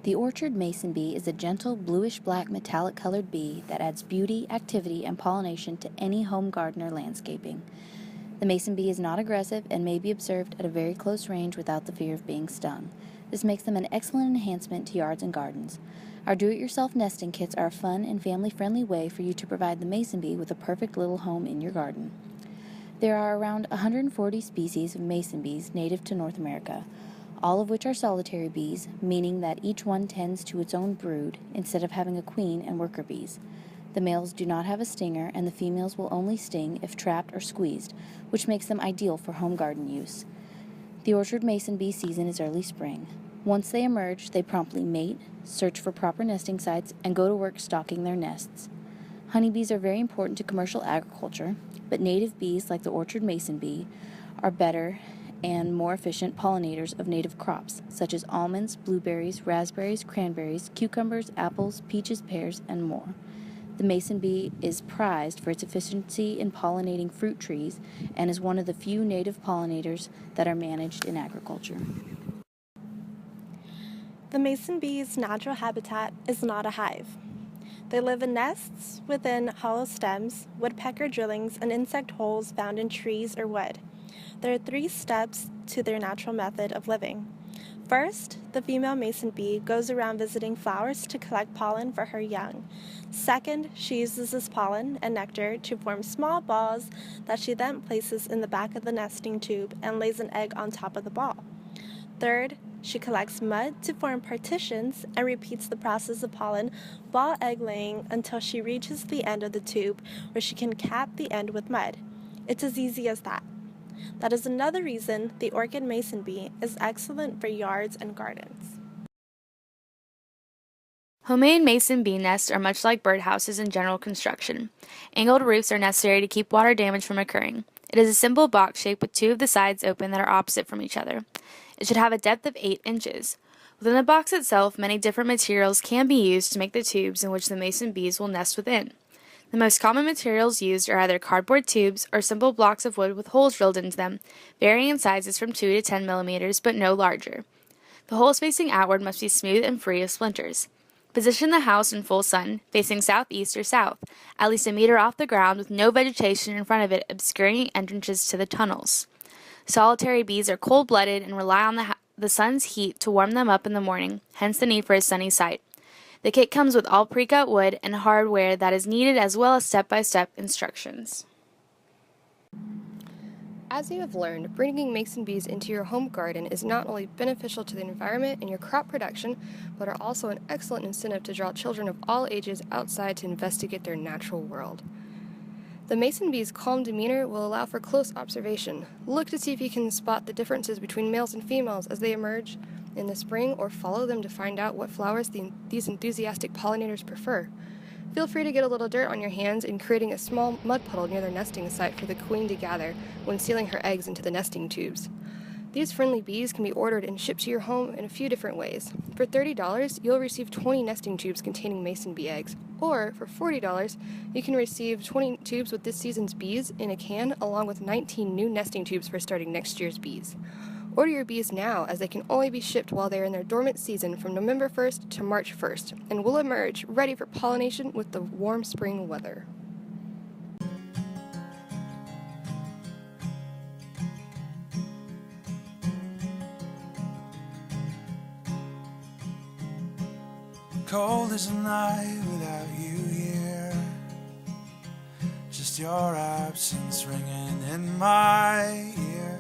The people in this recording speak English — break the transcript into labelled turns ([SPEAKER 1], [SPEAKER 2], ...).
[SPEAKER 1] The orchard mason bee is a gentle bluish-black metallic-colored bee that adds beauty, activity, and pollination to any home garden or landscaping. The mason bee is not aggressive and may be observed at a very close range without the fear of being stung. This makes them an excellent enhancement to yards and gardens. Our do-it-yourself nesting kits are a fun and family-friendly way for you to provide the mason bee with a perfect little home in your garden. There are around 140 species of mason bees native to North America, all of which are solitary bees, meaning that each one tends to its own brood instead of having a queen and worker bees. The males do not have a stinger, and the females will only sting if trapped or squeezed, which makes them ideal for home garden use. The orchard mason bee season is early spring. Once they emerge, they promptly mate, search for proper nesting sites, and go to work stocking their nests. Honeybees are very important to commercial agriculture, but native bees like the orchard mason bee are better and more efficient pollinators of native crops, such as almonds, blueberries, raspberries, cranberries, cucumbers, apples, peaches, pears, and more. The mason bee is prized for its efficiency in pollinating fruit trees and is one of the few native pollinators that are managed in agriculture.
[SPEAKER 2] The mason bee's natural habitat is not a hive. They live in nests within hollow stems, woodpecker drillings, and insect holes found in trees or wood. There are 3 steps to their natural method of living. First, the female mason bee goes around visiting flowers to collect pollen for her young. Second, she uses this pollen and nectar to form small balls that she then places in the back of the nesting tube and lays an egg on top of the ball. Third, she collects mud to form partitions and repeats the process of pollen ball egg laying until she reaches the end of the tube where she can cap the end with mud. It's as easy as that. That is another reason the orchid mason bee is excellent for yards and gardens.
[SPEAKER 3] Homemade mason bee nests are much like birdhouses in general construction. Angled roofs are necessary to keep water damage from occurring. It is a simple box shape with 2 of the sides open that are opposite from each other. It should have a depth of 8 inches. Within the box itself, many different materials can be used to make the tubes in which the mason bees will nest within. The most common materials used are either cardboard tubes or simple blocks of wood with holes drilled into them, varying in sizes from 2 to 10 millimeters, but no larger. The holes facing outward must be smooth and free of splinters. Position the house in full sun, facing southeast or south, at least a meter off the ground with no vegetation in front of it obscuring entrances to the tunnels. Solitary bees are cold-blooded and rely on the sun's heat to warm them up in the morning, hence the need for a sunny site. The kit comes with all pre-cut wood and hardware that is needed as well as step-by-step instructions.
[SPEAKER 4] As you have learned, bringing mason bees into your home garden is not only beneficial to the environment and your crop production, but are also an excellent incentive to draw children of all ages outside to investigate their natural world. The mason bee's calm demeanor will allow for close observation. Look to see if you can spot the differences between males and females as they emerge in the spring, or follow them to find out what flowers these enthusiastic pollinators prefer. Feel free to get a little dirt on your hands in creating a small mud puddle near their nesting site for the queen to gather when sealing her eggs into the nesting tubes. These friendly bees can be ordered and shipped to your home in a few different ways. For $30, you'll receive 20 nesting tubes containing mason bee eggs, or for $40, you can receive 20 tubes with this season's bees in a can, along with 19 new nesting tubes for starting next year's bees. Order your bees now, as they can only be shipped while they are in their dormant season from November 1st to March 1st, and will emerge ready for pollination with the warm spring weather.
[SPEAKER 5] Cold as a night without you here, just your absence ringing in my ear.